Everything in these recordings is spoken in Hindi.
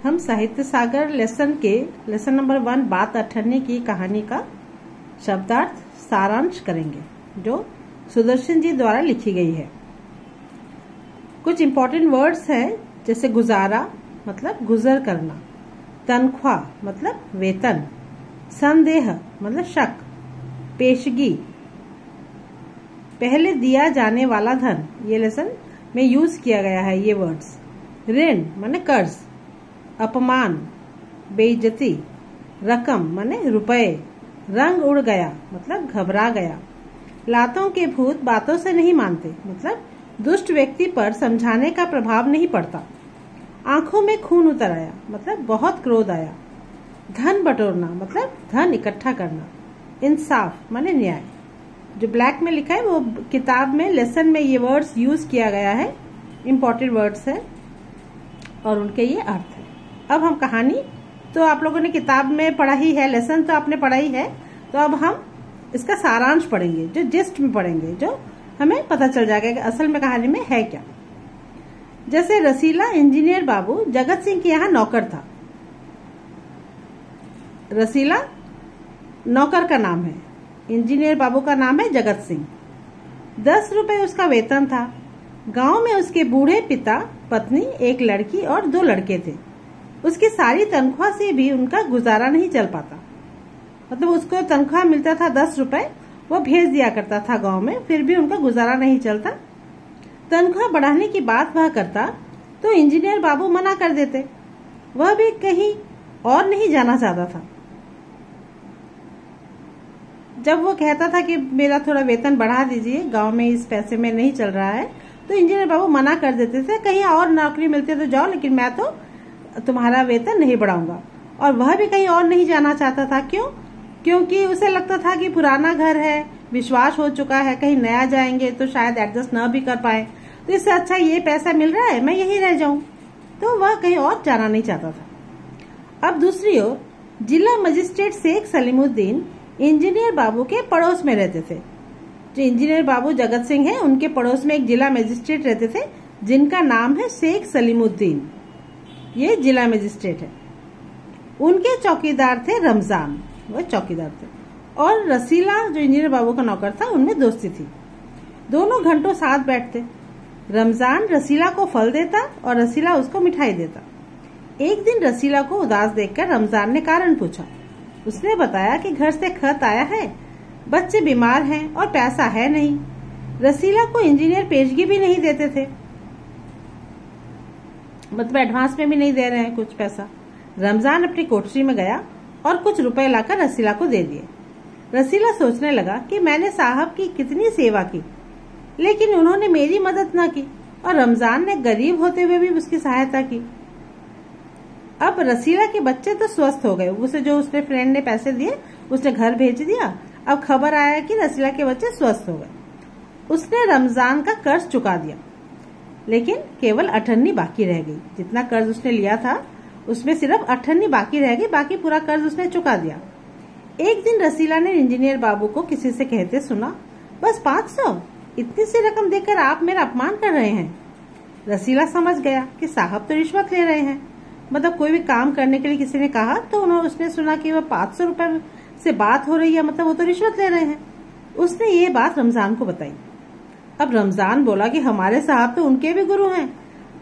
हम साहित्य सागर लेसन नंबर 1 बात अठन्नी की कहानी का शब्दार्थ सारांश करेंगे जो सुदर्शन जी द्वारा लिखी गई है। कुछ इम्पोर्टेंट वर्ड्स हैं जैसे गुजारा मतलब गुजर करना, तनख्वाह मतलब वेतन, संदेह मतलब शक, पेशगी पहले दिया जाने वाला धन, ये लेसन में यूज किया गया है ये वर्ड्स। ऋण माने कर्ज, अपमान बेइज्जती, रकम माने रुपए, रंग उड़ गया मतलब घबरा गया, लातों के भूत बातों से नहीं मानते मतलब दुष्ट व्यक्ति पर समझाने का प्रभाव नहीं पड़ता, आंखों में खून उतर आया मतलब बहुत क्रोध आया, धन बटोरना मतलब धन इकट्ठा करना, इंसाफ माने न्याय। जो ब्लैक में लिखा है वो किताब में लेसन में ये वर्ड्स यूज किया गया है, इम्पोर्टेंट वर्ड्स है और उनके ये अर्थ है। अब हम कहानी तो आप लोगों ने किताब में पढ़ा ही है, लेसन तो आपने पढ़ा ही है, तो अब हम इसका सारांश पढ़ेंगे जो जिस्ट में पढ़ेंगे, जो हमें पता चल जाएगा कि असल में कहानी में है क्या। जैसे रसीला इंजीनियर बाबू जगत सिंह के यहाँ नौकर था। रसीला नौकर का नाम है, इंजीनियर बाबू का नाम है जगत सिंह। 10 रुपए उसका वेतन था। गांव में उसके बूढ़े पिता, पत्नी, एक लड़की और 2 लड़के थे। उसकी सारी तनख्वाह से भी उनका गुजारा नहीं चल पाता, मतलब उसको तनख्वाह मिलता था 10 रुपए, वो भेज दिया करता था गांव में, फिर भी उनका गुजारा नहीं चलता। तनख्वाह बढ़ाने की बात वह करता तो इंजीनियर बाबू मना कर देते, वह भी कहीं और नहीं जाना चाहता था। जब वो कहता था कि मेरा थोड़ा वेतन बढ़ा दीजिए, गांव में इस पैसे में नहीं चल रहा है, तो इंजीनियर बाबू मना कर देते थे, कहीं और नौकरी मिलती है तो जाओ, लेकिन मैं तो तुम्हारा वेतन नहीं बढ़ाऊंगा। और वह भी कहीं और नहीं जाना चाहता था। क्यों? क्योंकि उसे लगता था कि पुराना घर है, विश्वास हो चुका है, कहीं नया जाएंगे तो शायद एडजस्ट न भी कर पाए, तो इससे अच्छा ये पैसा मिल रहा है मैं यहीं रह जाऊं, तो वह कहीं और जाना नहीं चाहता था। अब दूसरी ओर जिला मजिस्ट्रेट शेख सलीमुद्दीन इंजीनियर बाबू के पड़ोस में रहते थे। जो इंजीनियर बाबू जगत सिंह है उनके पड़ोस में एक जिला मजिस्ट्रेट रहते थे जिनका नाम है शेख सलीमुद्दीन, ये जिला मजिस्ट्रेट है। उनके चौकीदार थे रमजान, वह चौकीदार थे, और रसीला जो इंजीनियर बाबू का नौकर था उनमें दोस्ती थी। दोनों घंटों साथ बैठते। रमजान रसीला को फल देता और रसीला उसको मिठाई देता। एक दिन रसीला को उदास देखकर रमजान ने कारण पूछा। उसने बताया कि घर से खत आया है, बच्चे बीमार हैं और पैसा है नहीं। रसीला को इंजीनियर पेशगी भी नहीं देते थे, मतलब एडवांस में भी नहीं दे रहे हैं कुछ पैसा। रमजान अपनी कोठरी में गया और कुछ रुपए लाकर रसीला को दे दिए। रसीला सोचने लगा कि मैंने साहब की कितनी सेवा की, लेकिन उन्होंने मेरी मदद न की, और रमजान ने गरीब होते हुए भी उसकी सहायता की। अब रसीला के बच्चे तो स्वस्थ हो गए, उसे जो उसने फ्रेंड ने पैसे दिए उसने घर भेज दिया। अब खबर आया कि रसीला के बच्चे स्वस्थ हो गए। उसने रमजान का कर्ज चुका दिया, लेकिन केवल अठन्नी बाकी रह गई। जितना कर्ज उसने लिया था उसमें सिर्फ अठन्नी बाकी रह गई, बाकी पूरा कर्ज उसने चुका दिया। एक दिन रसीला ने इंजीनियर बाबू को किसी से कहते सुना, बस 500, इतनी सी रकम देकर आप मेरा अपमान कर रहे हैं। रसीला समझ गया कि साहब तो रिश्वत ले रहे हैं, मतलब कोई भी काम करने के लिए किसी ने कहा तो उसने सुना कि वह 500 रुपए से बात हो रही है, मतलब वो तो रिश्वत ले रहे हैं। उसने ये बात रमजान को बताई। अब रमजान बोला कि हमारे साहब तो उनके भी गुरु हैं,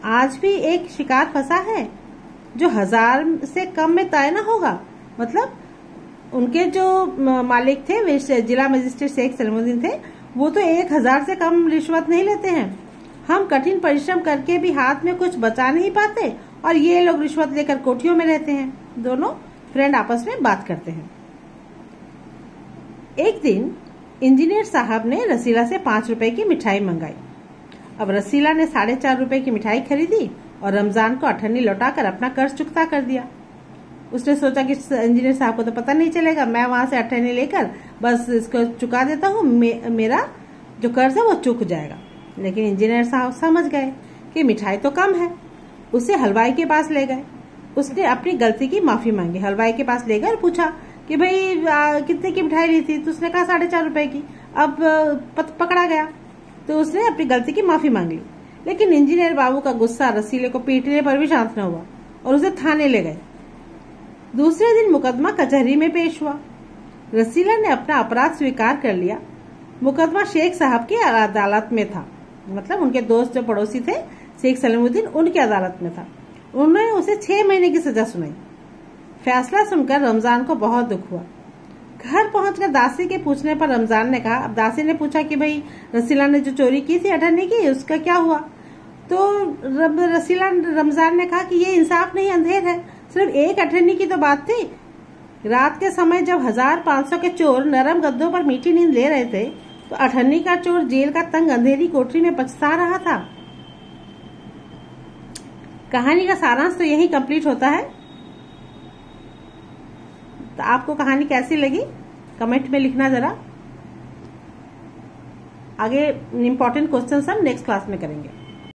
आज भी एक शिकार फंसा है जो 1000 से कम में तय न होगा। मतलब उनके जो मालिक थे वे जिला मजिस्ट्रेट शेख सलीमुद्दीन थे, वो तो 1000 से कम रिश्वत नहीं लेते हैं। हम कठिन परिश्रम करके भी हाथ में कुछ बचा नहीं पाते और ये लोग रिश्वत लेकर कोठियों में रहते हैं। दोनों फ्रेंड आपस में बात करते हैं। एक दिन इंजीनियर साहब ने रसीला से 5 रुपए की मिठाई मंगाई। अब रसीला ने 4.5 रुपए की मिठाई खरीदी और रमजान को अठन्नी लौटाकर अपना कर्ज चुकता कर दिया। उसने सोचा कि इंजीनियर साहब को तो पता नहीं चलेगा, मैं वहां से अठन्नी लेकर बस इसको चुका देता हूँ, मेरा जो कर्ज है वो चुक जाएगा। लेकिन इंजीनियर साहब समझ गए कि मिठाई तो कम है। उसे हलवाई के पास ले गए। उसने अपनी गलती की माफी मांगी। हलवाई के पास ले गए और पूछा कि भाई कितने की मिठाई ली थी? तो उसने कहा 4.5 रुपए की। अब पकड़ा गया तो उसने अपनी गलती की माफी मांग ली। लेकिन इंजीनियर बाबू का गुस्सा रसीले को पीटने पर भी शांत न हुआ। और उसे थाने ले गए। दूसरे दिन मुकदमा कचहरी में पेश हुआ। रसीला ने अपना अपराध स्वीकार कर लिया। मुकदमा शेख साहब की अदालत में था, मतलब उनके दोस्त जो पड़ोसी थे शेख सलीमुद्दीन, उनकी अदालत में था। उन्होंने उसे 6 महीने की सजा सुनाई। फैसला सुनकर रमजान को बहुत दुख हुआ। घर पहुंचकर दासी के पूछने पर रमजान ने कहा, अब दासी ने पूछा कि भाई रसीला ने जो चोरी की थी अठन्नी की, उसका क्या हुआ? तो रमजान ने कहा कि ये इंसाफ नहीं, अंधेर है, सिर्फ एक अठन्नी की तो बात थी। रात के समय जब 1500 के चोर नरम गद्दों पर मीठी नींद ले रहे थे तो अठन्नी का चोर जेल का तंग अंधेरी कोठरी में पछता रहा था। कहानी का सारांश तो यही कंप्लीट होता है। तो आपको कहानी कैसी लगी कमेंट में लिखना जरा। आगे इंपॉर्टेंट क्वेश्चन हम नेक्स्ट क्लास में करेंगे।